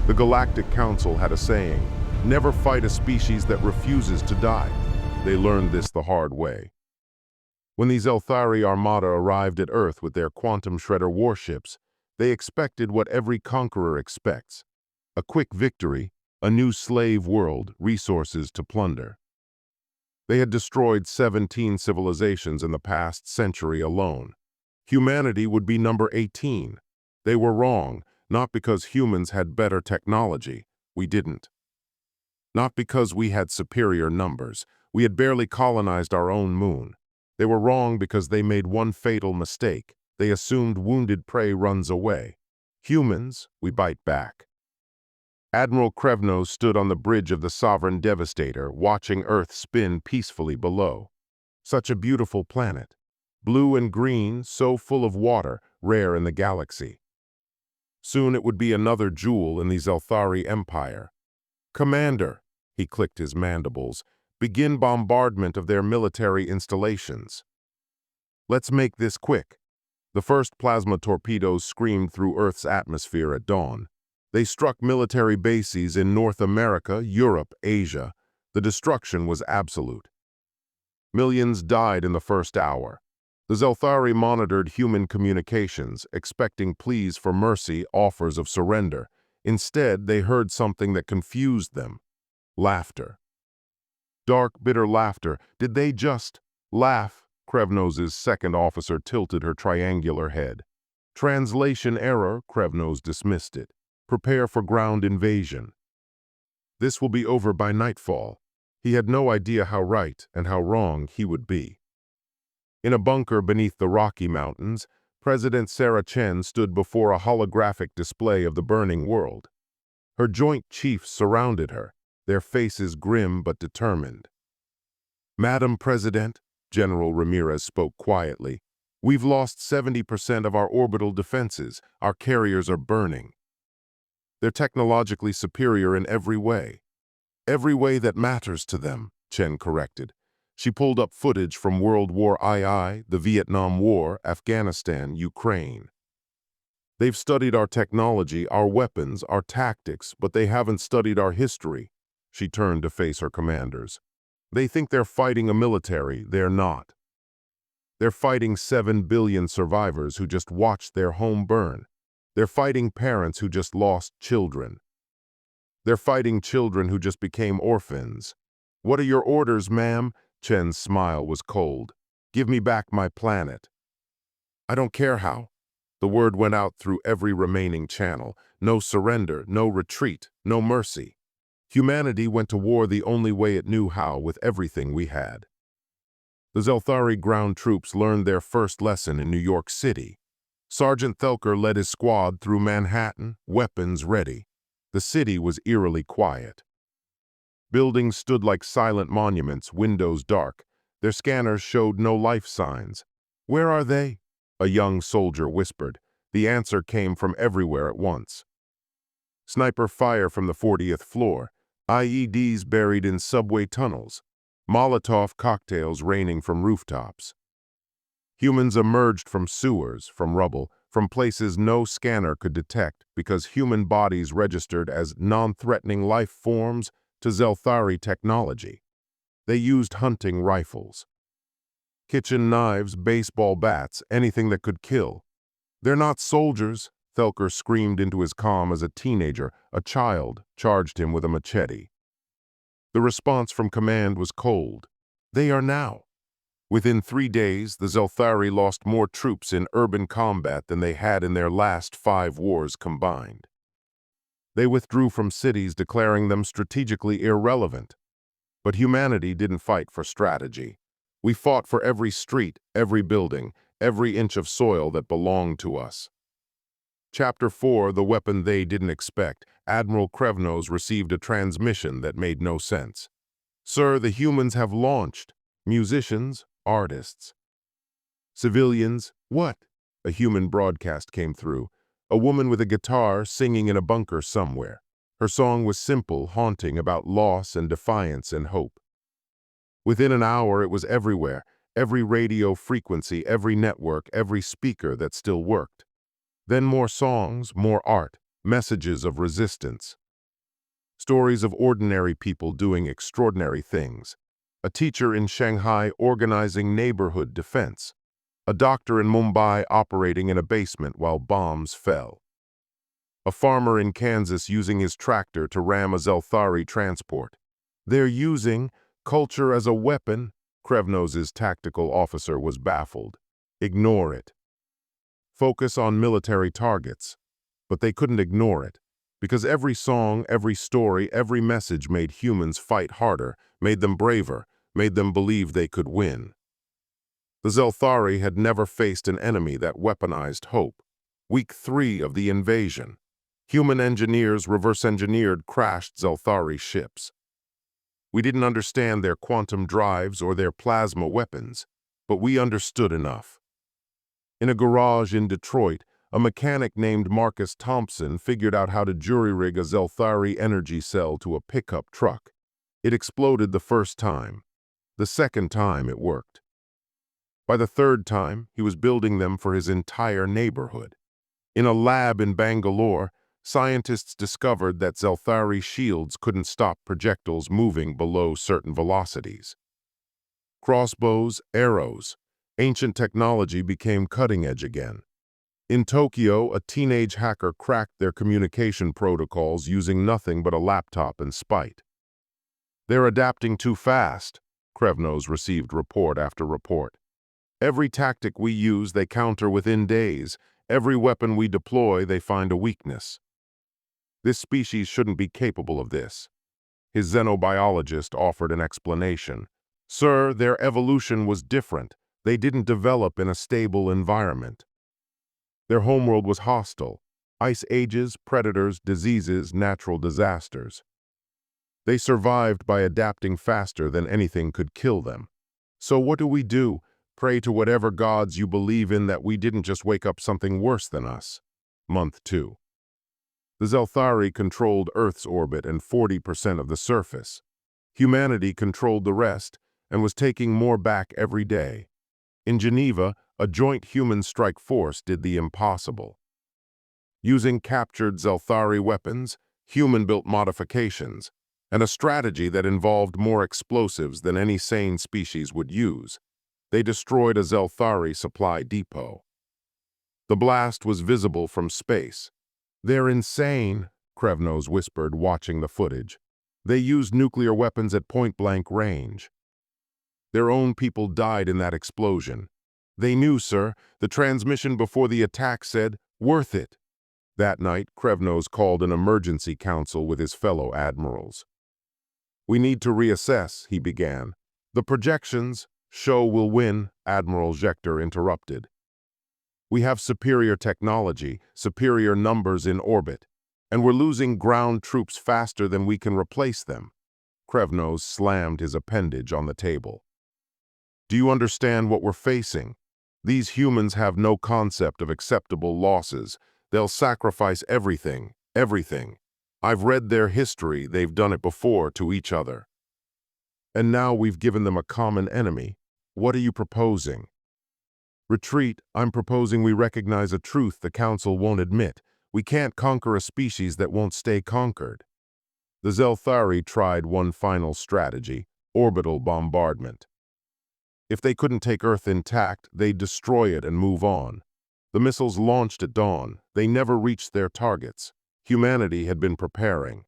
The Galactic Council had a saying, "Never fight a species that refuses to die." They learned this the hard way. When the Xel'thari Armada arrived at Earth with their quantum shredder warships, they expected what every conqueror expects: a quick victory, a new slave world, resources to plunder. They had destroyed 17 civilizations in the past century alone. Humanity would be number 18. They were wrong, not because humans had better technology. We didn't. Not because we had superior numbers. We had barely colonized our own moon. They were wrong because they made one fatal mistake. They assumed wounded prey runs away. Humans, we bite back. Admiral Krevnos stood on the bridge of the Sovereign Devastator, watching Earth spin peacefully below. Such a beautiful planet. Blue and green, so full of water, rare in the galaxy. Soon it would be another jewel in the Xel'thari Empire. "Commander," he clicked his mandibles, "begin bombardment of their military installations." "Let's make this quick." The first plasma torpedoes screamed through Earth's atmosphere at dawn. They struck military bases in North America, Europe, Asia. The destruction was absolute. Millions died in the first hour. The Xel'thari monitored human communications, expecting pleas for mercy, offers of surrender. Instead, they heard something that confused them: laughter. Dark, bitter laughter. Did they just laugh? Krevnos's second officer tilted her triangular head. "Translation error," Krevnos dismissed it. "Prepare for ground invasion." This will be over by nightfall. He had no idea how right and how wrong he would be. In a bunker beneath the Rocky Mountains, President Sarah Chen stood before a holographic display of the burning world. Her Joint Chiefs surrounded her, their faces grim but determined. "Madam President," General Ramirez spoke quietly, "we've lost 70% of our orbital defenses. Our carriers are burning. They're technologically superior in every way. Every way that matters to them," Chen corrected. She pulled up footage from World War II, the Vietnam War, Afghanistan, Ukraine. "They've studied our technology, our weapons, our tactics, but they haven't studied our history." She turned to face her commanders. "They think they're fighting a military. They're not. They're fighting 7 billion survivors who just watched their home burn. They're fighting parents who just lost children. They're fighting children who just became orphans." "What are your orders, ma'am?" Chen's smile was cold. "Give me back my planet." "I don't care how." The word went out through every remaining channel. No surrender, no retreat, no mercy. Humanity went to war the only way it knew how, with everything we had. The Xel'thari ground troops learned their first lesson in New York City. Sergeant Thelker led his squad through Manhattan, weapons ready. The city was eerily quiet. Buildings stood like silent monuments, windows dark. Their scanners showed no life signs. "Where are they?" a young soldier whispered. The answer came from everywhere at once. Sniper fire from the 40th floor, IEDs buried in subway tunnels, Molotov cocktails raining from rooftops. Humans emerged from sewers, from rubble, from places no scanner could detect because human bodies registered as non-threatening life forms to Xel'thari technology. They used hunting rifles. Kitchen knives, baseball bats, anything that could kill. "They're not soldiers," Thelker screamed into his comm as a teenager, a child, charged him with a machete. The response from command was cold. "They are now." Within 3 days, the Xel'thari lost more troops in urban combat than they had in their last 5 wars combined. They withdrew from cities, declaring them strategically irrelevant. But humanity didn't fight for strategy. We fought for every street, every building, every inch of soil that belonged to us. Chapter 4, The Weapon They Didn't Expect. Admiral Krevnos received a transmission that made no sense. "Sir, the humans have launched. Musicians, artists." "Civilians, what?" A human broadcast came through. A woman with a guitar singing in a bunker somewhere. Her song was simple, haunting, about loss and defiance and hope. Within an hour, it was everywhere. Every radio frequency, every network, every speaker that still worked. Then more songs, more art, messages of resistance. Stories of ordinary people doing extraordinary things. A teacher in Shanghai organizing neighborhood defense. A doctor in Mumbai operating in a basement while bombs fell. A farmer in Kansas using his tractor to ram a Xel'thari transport. They're using culture as a weapon. Krevnos's tactical officer was baffled. Ignore it. Focus on military targets. But they couldn't ignore it, because every song, every story, every message made humans fight harder, made them braver, made them believe they could win. The Xel'thari had never faced an enemy that weaponized hope. Week 3 of the invasion. Human engineers reverse-engineered crashed Xel'thari ships. We didn't understand their quantum drives or their plasma weapons, but we understood enough. In a garage in Detroit, a mechanic named Marcus Thompson figured out how to jury-rig a Xel'thari energy cell to a pickup truck. It exploded the first time. The second time it worked. By the third time, he was building them for his entire neighborhood. In a lab in Bangalore, scientists discovered that Xel'thari shields couldn't stop projectiles moving below certain velocities. Crossbows, arrows, ancient technology became cutting-edge again. In Tokyo, a teenage hacker cracked their communication protocols using nothing but a laptop and spite. They're adapting too fast, Krevnos received report after report. Every tactic we use, they counter within days. Every weapon we deploy, they find a weakness. This species shouldn't be capable of this. His xenobiologist offered an explanation. Sir, their evolution was different. They didn't develop in a stable environment. Their homeworld was hostile. Ice ages, predators, diseases, natural disasters. They survived by adapting faster than anything could kill them. So what do? Pray to whatever gods you believe in that we didn't just wake up something worse than us. Month 2. The Xel'thari controlled Earth's orbit and 40% of the surface. Humanity controlled the rest and was taking more back every day. In Geneva, a joint human strike force did the impossible. Using captured Xel'thari weapons, human-built modifications, and a strategy that involved more explosives than any sane species would use, they destroyed a Xel'thari supply depot. The blast was visible from space. They're insane, Krevnos whispered, watching the footage. They used nuclear weapons at point-blank range. Their own people died in that explosion. They knew, sir. The transmission before the attack said, "Worth it." That night, Krevnos called an emergency council with his fellow admirals. "We need to reassess," he began. "The projections show we'll win," Admiral Schechter interrupted. "We have superior technology, superior numbers in orbit, and we're losing ground troops faster than we can replace them." Krevnos slammed his appendage on the table. "Do you understand what we're facing? These humans have no concept of acceptable losses. They'll sacrifice everything, everything. I've read their history, they've done it before to each other. And now we've given them a common enemy. What are you proposing?" "Retreat. I'm proposing we recognize a truth the Council won't admit. We can't conquer a species that won't stay conquered." The Xel'thari tried one final strategy, orbital bombardment. If they couldn't take Earth intact, they'd destroy it and move on. The missiles launched at dawn. They never reached their targets. Humanity had been preparing.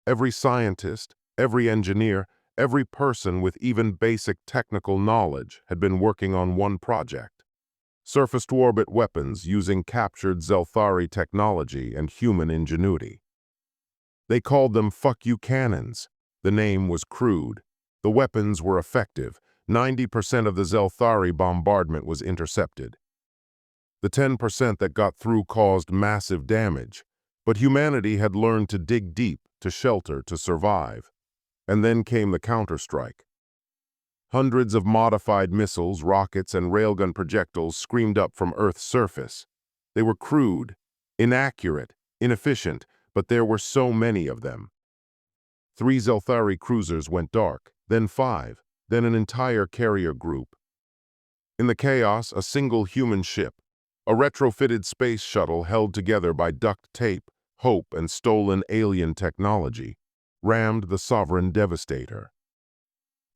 Every scientist, every engineer, every person with even basic technical knowledge had been working on one project. Surface-to-orbit weapons using captured Xel'thari technology and human ingenuity. They called them "fuck you cannons." The name was crude. The weapons were effective. 90% of the Xel'thari bombardment was intercepted. The 10% that got through caused massive damage, but humanity had learned to dig deep, to shelter, to survive. And then came the counterstrike. Hundreds of modified missiles, rockets, and railgun projectiles screamed up from Earth's surface. They were crude, inaccurate, inefficient, but there were so many of them. 3 Xel'thari cruisers went dark, then 5, then an entire carrier group. In the chaos, a single human ship, A retrofitted space shuttle held together by duct tape, hope, and stolen alien technology, rammed the sovereign devastator.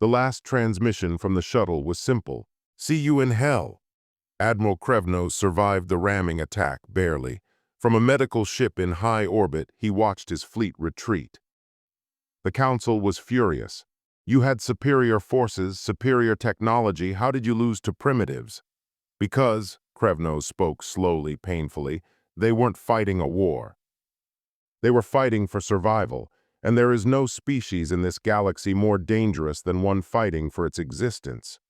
The last transmission from the shuttle was simple: "See you in hell." Admiral Krevnos survived the ramming attack, barely. From a medical ship in high orbit, he watched his fleet retreat. The Council was furious. "You had superior forces, superior technology. How did you lose to primitives?" "Because," Krevnos spoke slowly, painfully, "they weren't fighting a war. They were fighting for survival, and there is no species in this galaxy more dangerous than one fighting for its existence."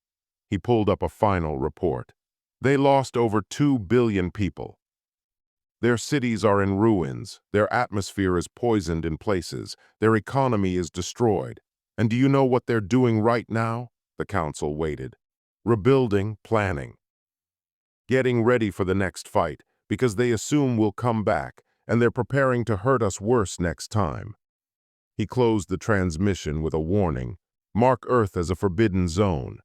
He pulled up a final report. "They lost over 2 billion people. Their cities are in ruins, their atmosphere is poisoned in places, their economy is destroyed. And do you know what they're doing right now?" The Council waited. "Rebuilding, planning. Getting ready for the next fight, because they assume we'll come back, and they're preparing to hurt us worse next time." He closed the transmission with a warning: "Mark Earth as a forbidden zone.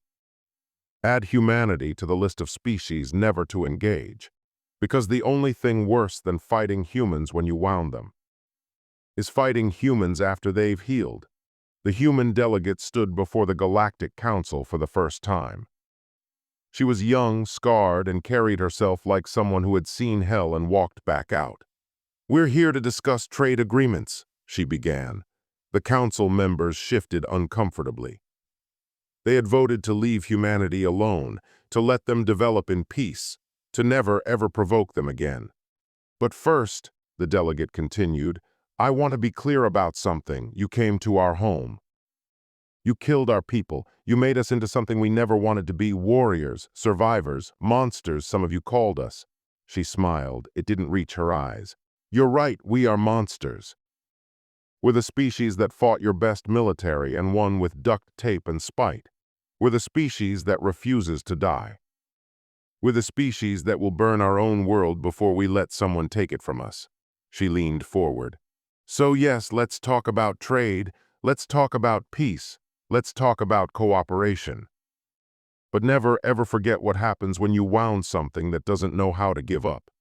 Add humanity to the list of species never to engage, because the only thing worse than fighting humans when you wound them is fighting humans after they've healed." The human delegate stood before the Galactic Council for the first time. She was young, scarred, and carried herself like someone who had seen hell and walked back out. "We're here to discuss trade agreements," she began. The Council members shifted uncomfortably. They had voted to leave humanity alone, to let them develop in peace, to never ever provoke them again. "But first," the delegate continued, "I want to be clear about something. You came to our home. You killed our people. You made us into something we never wanted to be: warriors, survivors, monsters, some of you called us." She smiled. It didn't reach her eyes. "You're right, we are monsters. We're the species that fought your best military and won with duct tape and spite. We're the species that refuses to die. We're the species that will burn our own world before we let someone take it from us." She leaned forward. "So yes, let's talk about trade. Let's talk about peace. Let's talk about cooperation. But never ever forget what happens when you wound something that doesn't know how to give up.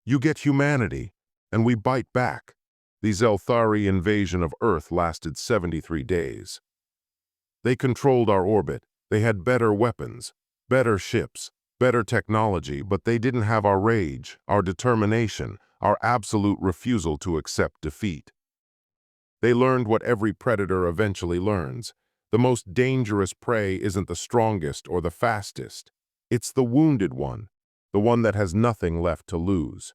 You get humanity, and we bite back." The Xel'thari invasion of Earth lasted 73 days. They controlled our orbit. They had better weapons, better ships, better technology, but they didn't have our rage, our determination, our absolute refusal to accept defeat. They learned what every predator eventually learns. The most dangerous prey isn't the strongest or the fastest. It's the wounded one, the one that has nothing left to lose.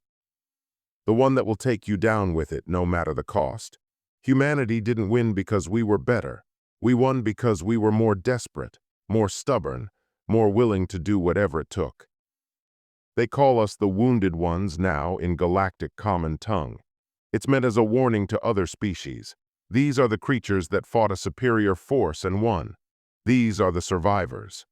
The one that will take you down with it, no matter the cost. Humanity didn't win because we were better. We won because we were more desperate, more stubborn, more willing to do whatever it took. They call us the Wounded Ones now in galactic common tongue. It's meant as a warning to other species. These are the creatures that fought a superior force and won. These are the survivors.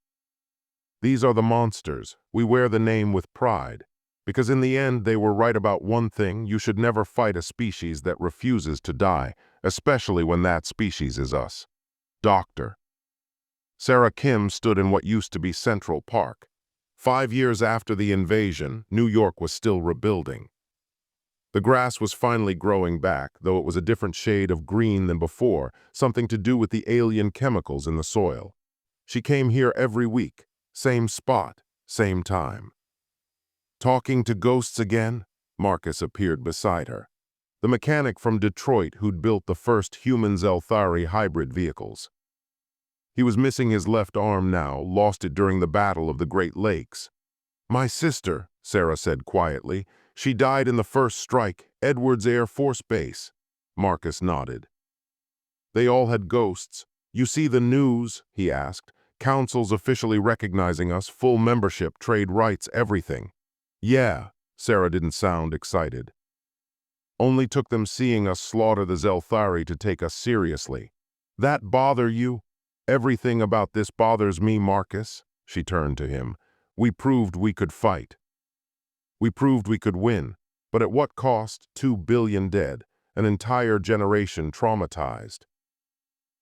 These are the monsters. We wear the name with pride, because in the end they were right about one thing: you should never fight a species that refuses to die, especially when that species is us. Doctor. Sarah Kim stood in what used to be Central Park. 5 years after the invasion, New York was still rebuilding. The grass was finally growing back, though it was a different shade of green than before, something to do with the alien chemicals in the soil. She came here every week, same spot, same time. "Talking to ghosts again?" Marcus appeared beside her. The mechanic from Detroit who'd built the first human Xel'thari hybrid vehicles. He was missing his left arm now, lost it during the Battle of the Great Lakes. "My sister," Sarah said quietly. "She died in the first strike, Edwards Air Force Base." Marcus nodded. "They all had ghosts. You see the news?" he asked. "Council's officially recognizing us, full membership, trade rights, everything." "Yeah," Sarah didn't sound excited. "Only took them seeing us slaughter the Xel'thari to take us seriously." "That bother you?" "Everything about this bothers me, Marcus." She turned to him. "We proved we could fight. We proved we could win. But at what cost? 2 billion dead, an entire generation traumatized.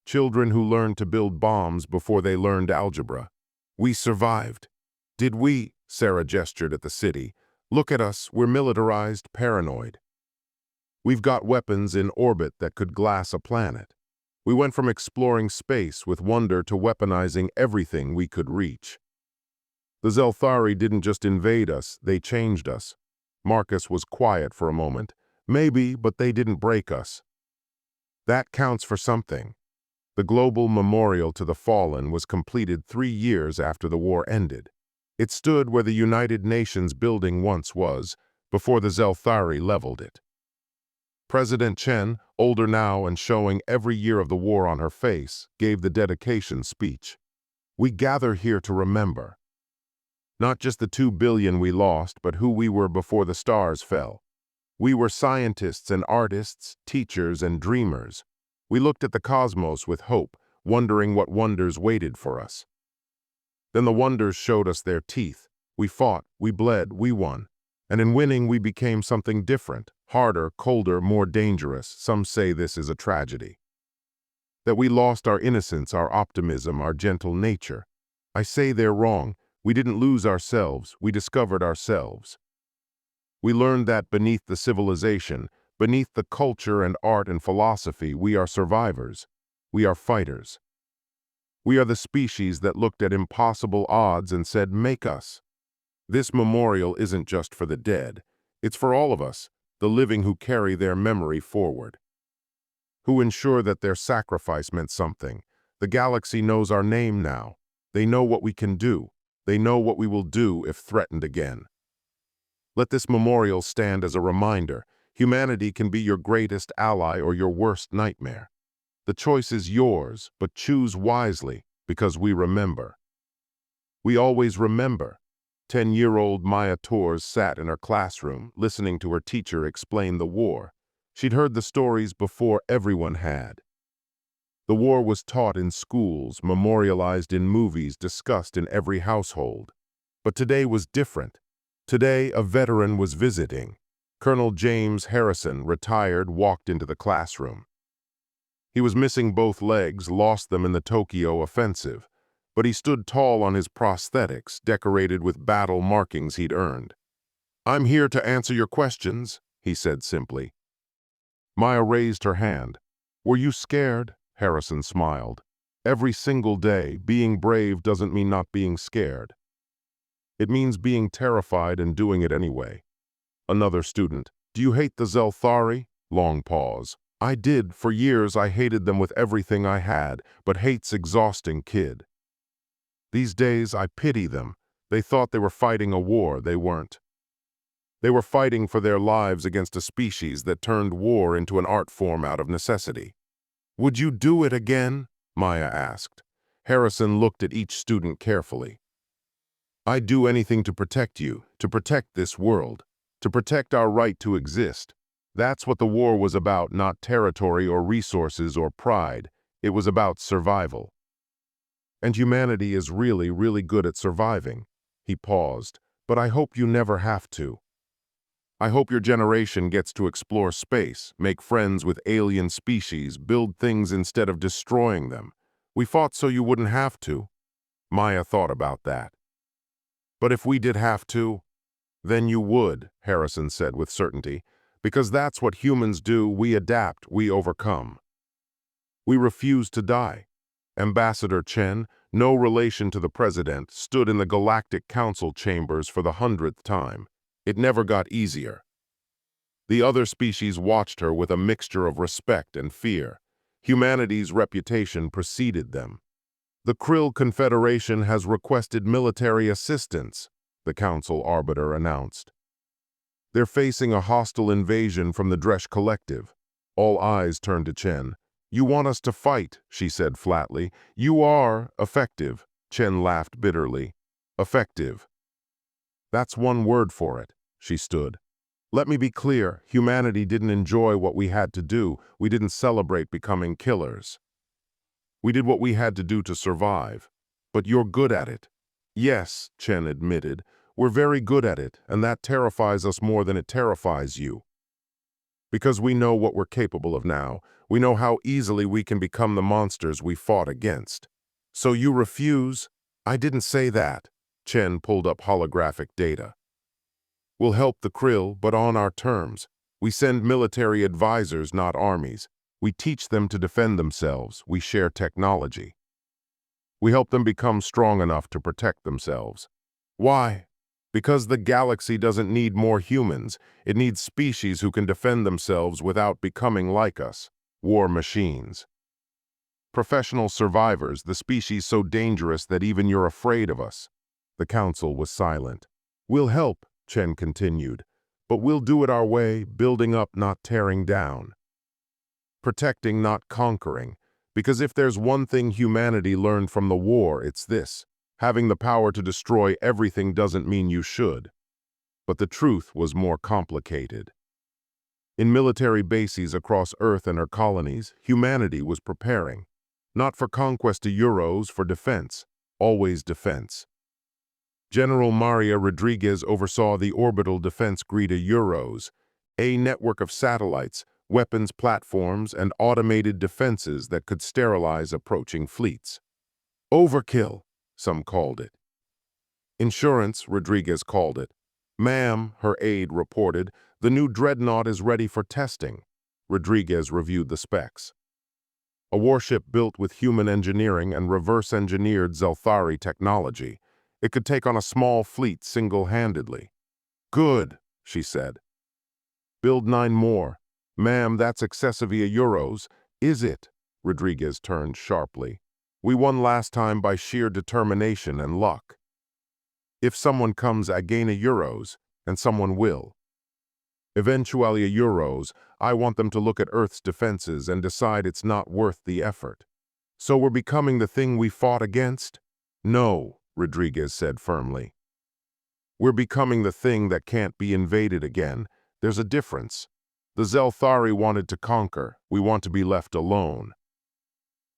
Children who learned to build bombs before they learned algebra. We survived. Did we?" Sarah gestured at the city. Look at us, we're militarized, paranoid. We've got weapons in orbit that could glass a planet. We went from exploring space with wonder to weaponizing everything we could reach. The Xel'thari didn't just invade us, they changed us. Marcus was quiet for a moment. Maybe, but they didn't break us. That counts for something. The global memorial to the fallen was completed 3 years after the war ended. It stood where the United Nations building once was, before the Xel'thari leveled it. President Chen, older now and showing every year of the war on her face, gave the dedication speech. We gather here to remember. Not just the 2 billion we lost, but who we were before the stars fell. We were scientists and artists, teachers and dreamers. We looked at the cosmos with hope, wondering what wonders waited for us. Then the wonders showed us their teeth. We fought, we bled, we won. And in winning, we became something different, harder, colder, more dangerous. Some say this is a tragedy. That we lost our innocence, our optimism, our gentle nature. I say they're wrong. We didn't lose ourselves, we discovered ourselves. We learned that beneath the civilization, beneath the culture and art and philosophy, we are survivors. We are fighters. We are the species that looked at impossible odds and said, make us. This memorial isn't just for the dead. It's for all of us, the living who carry their memory forward, who ensure that their sacrifice meant something. The galaxy knows our name now. They know what we can do. They know what we will do if threatened again. Let this memorial stand as a reminder. Humanity can be your greatest ally or your worst nightmare. The choice is yours, but choose wisely, because we remember. We always remember. 10-year-old Maya Torres sat in her classroom, listening to her teacher explain the war. She'd heard the stories before everyone had. The war was taught in schools, memorialized in movies, discussed in every household. But today was different. Today, a veteran was visiting. Colonel James Harrison, retired, walked into the classroom. He was missing both legs, lost them in the Tokyo offensive, but he stood tall on his prosthetics, decorated with battle markings he'd earned. "I'm here to answer your questions," he said simply. Maya raised her hand. "Were you scared?" Harrison smiled. "Every single day, being brave doesn't mean not being scared. It means being terrified and doing it anyway." Another student. "Do you hate the Xel'thari?" Long pause. "I did. For years I hated them with everything I had, but hate's exhausting, kid. These days I pity them. They thought they were fighting a war. They weren't. They were fighting for their lives against a species that turned war into an art form out of necessity." "Would you do it again?" Maya asked. Harrison looked at each student carefully. "I'd do anything to protect you, to protect this world, to protect our right to exist. That's what the war was about, not territory or resources or pride. It was about survival. And humanity is really, really good at surviving." He paused. "But I hope you never have to. I hope your generation gets to explore space, make friends with alien species, build things instead of destroying them. We fought so you wouldn't have to." Maya thought about that. "But if we did have to, then you would," Harrison said with certainty, "because that's what humans do. We adapt, we overcome. We refuse to die." Ambassador Chen, no relation to the president, stood in the Galactic Council chambers for the 100th time. It never got easier. The other species watched her with a mixture of respect and fear. Humanity's reputation preceded them. "The Krill Confederation has requested military assistance," the Council Arbiter announced. "They're facing a hostile invasion from the Dresh Collective." All eyes turned to Chen. "You want us to fight," she said flatly. "You are effective." Chen laughed bitterly. "Effective. That's one word for it." She stood. "Let me be clear, humanity didn't enjoy what we had to do. We didn't celebrate becoming killers. We did what we had to do to survive. But you're good at it." "Yes," Chen admitted. "We're very good at it, and that terrifies us more than it terrifies you. Because we know what we're capable of now. We know how easily we can become the monsters we fought against." "So you refuse?" "I didn't say that." Chen pulled up holographic data. We'll help the Krill, but on our terms. We send military advisors, not armies. We teach them to defend themselves. We share technology. We help them become strong enough to protect themselves. Why? Because the galaxy doesn't need more humans. It needs species who can defend themselves without becoming like us. War machines. Professional survivors, the species so dangerous that even you're afraid of us. The council was silent. We'll help, Chen continued, but we'll do it our way, building up, not tearing down. Protecting, not conquering. Because if there's one thing humanity learned from the war, it's this. Having the power to destroy everything doesn't mean you should. But the truth was more complicated. In military bases across Earth and her colonies, humanity was preparing. Not for conquest of Euros, for defense. Always defense. General Maria Rodriguez oversaw the orbital defense grid of Euros, a network of satellites, weapons platforms, and automated defenses that could sterilize approaching fleets. Overkill, some called it. Insurance, Rodriguez called it. Ma'am, her aide reported, the new dreadnought is ready for testing. Rodriguez reviewed the specs. A warship built with human engineering and reverse-engineered Xel'thari technology. It could take on a small fleet single-handedly. Good, she said. Build 9 more. Ma'am, that's excessive euros. Is it? Rodriguez turned sharply. We won last time by sheer determination and luck. If someone comes again euros, and someone will. Eventually euros, I want them to look at Earth's defenses and decide it's not worth the effort. So we're becoming the thing we fought against? No, Rodriguez said firmly. We're becoming the thing that can't be invaded again. There's a difference. The Xel'thari wanted to conquer. We want to be left alone.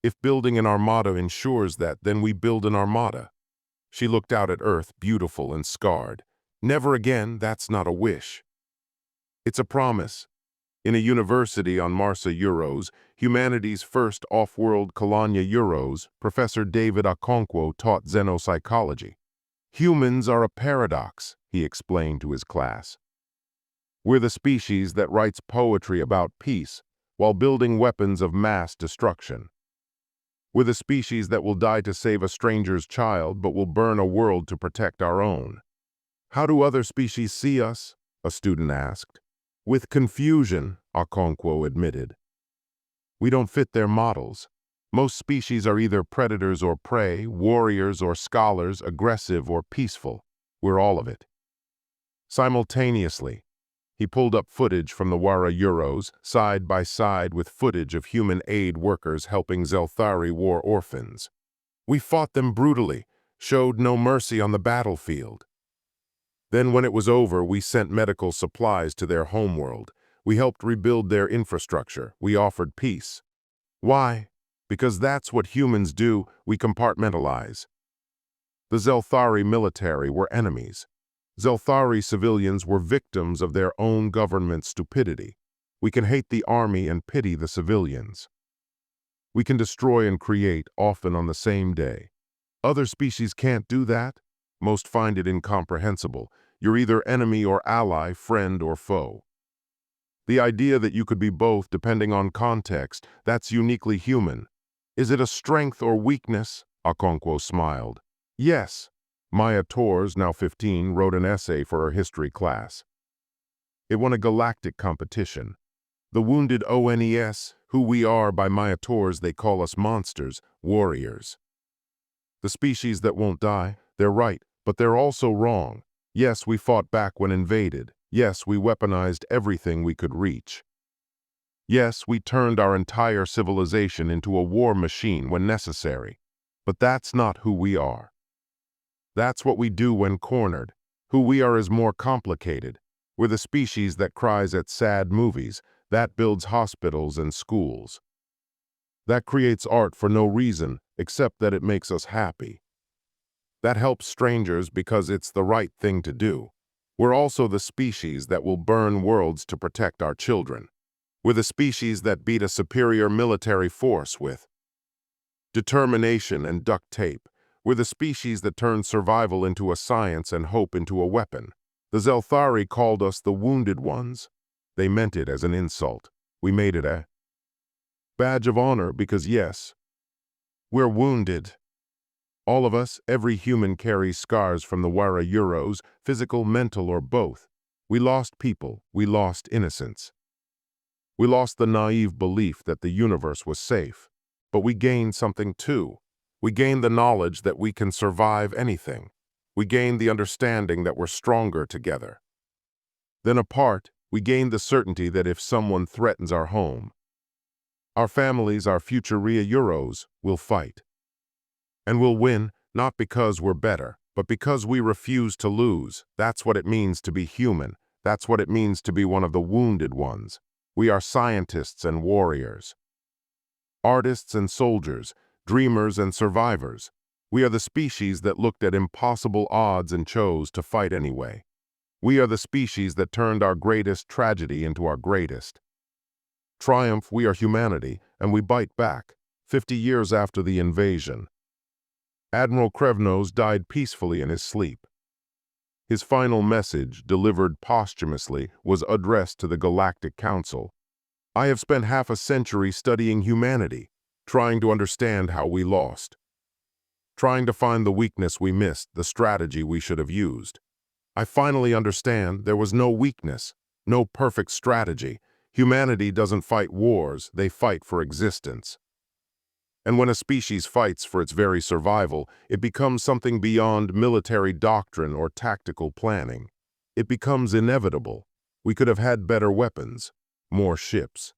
If building an armada ensures that, then we build an armada. She looked out at Earth, beautiful and scarred. Never again, that's not a wish. It's a promise. In a university on Marsa Euros, humanity's first off-world colonia Euros, Professor David Okonkwo taught xenopsychology. Humans are a paradox, he explained to his class. We're the species that writes poetry about peace while building weapons of mass destruction. We're the species that will die to save a stranger's child but will burn a world to protect our own. How do other species see us? A student asked. With confusion, Okonkwo admitted. We don't fit their models. Most species are either predators or prey, warriors or scholars, aggressive or peaceful. We're all of it. Simultaneously, he pulled up footage from the Wara Euros, side by side with footage of human aid workers helping Xel'thari war orphans. We fought them brutally, showed no mercy on the battlefield. Then when it was over, we sent medical supplies to their homeworld. We helped rebuild their infrastructure. We offered peace. Why? Because that's what humans do. We compartmentalize. The Xel'thari military were enemies. Xel'thari civilians were victims of their own government's stupidity. We can hate the army and pity the civilians. We can destroy and create, often on the same day. Other species can't do that. Most find it incomprehensible. You're either enemy or ally, friend or foe. The idea that you could be both depending on context, that's uniquely human. Is it a strength or weakness? Okonkwo smiled. Yes. Maya Torres, now 15, wrote an essay for her history class. It won a galactic competition. The wounded ONES, who we are by Maya Torres, they call us monsters, warriors. The species that won't die, they're right, but they're also wrong. Yes, we fought back when invaded. Yes, we weaponized everything we could reach. Yes, we turned our entire civilization into a war machine when necessary. But that's not who we are. That's what we do when cornered. Who we are is more complicated. We're the species that cries at sad movies, that builds hospitals and schools. That creates art for no reason, except that it makes us happy. That helps strangers because it's the right thing to do. We're also the species that will burn worlds to protect our children. We're the species that beat a superior military force with determination and duct tape. We're the species that turns survival into a science and hope into a weapon. The Xel'thari called us the Wounded Ones. They meant it as an insult. We made it a badge of honor because, yes, we're wounded. All of us, every human carries scars from the Wara Euros, physical, mental, or both. We lost people. We lost innocence. We lost the naive belief that the universe was safe. But we gained something too. We gained the knowledge that we can survive anything. We gained the understanding that we're stronger together. Then apart, we gained the certainty that if someone threatens our home, our families, our future Euros, will fight. And we'll win, not because we're better, but because we refuse to lose. That's what it means to be human. That's what it means to be one of the wounded ones. We are scientists and warriors, artists and soldiers, dreamers and survivors. We are the species that looked at impossible odds and chose to fight anyway. We are the species that turned our greatest tragedy into our greatest triumph. We are humanity, and we bite back. 50 years after the invasion, Admiral Krevnos died peacefully in his sleep. His final message, delivered posthumously, was addressed to the Galactic Council. I have spent half a century studying humanity, trying to understand how we lost, trying to find the weakness we missed, the strategy we should have used. I finally understand there was no weakness, no perfect strategy. Humanity doesn't fight wars, they fight for existence. And when a species fights for its very survival, it becomes something beyond military doctrine or tactical planning. It becomes inevitable. We could have had better weapons, more ships.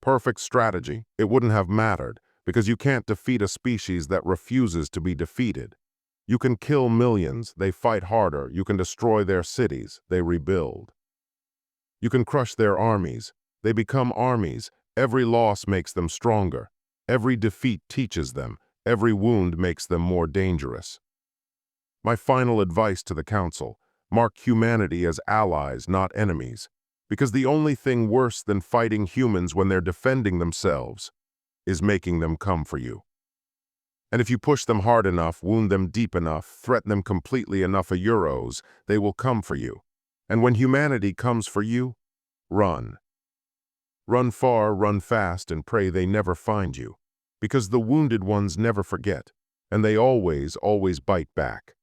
Perfect strategy, it wouldn't have mattered, because you can't defeat a species that refuses to be defeated. You can kill millions, they fight harder. You can destroy their cities, they rebuild. You can crush their armies, they become armies. Every loss makes them stronger. Every defeat teaches them. Every wound makes them more dangerous. My final advice to the Council: mark humanity as allies, not enemies, because the only thing worse than fighting humans when they're defending themselves is making them come for you. And if you push them hard enough, wound them deep enough, threaten them completely enough Euros, they will come for you. And when humanity comes for you, run. Run far, run fast, and pray they never find you. Because the wounded ones never forget, and they always, always bite back.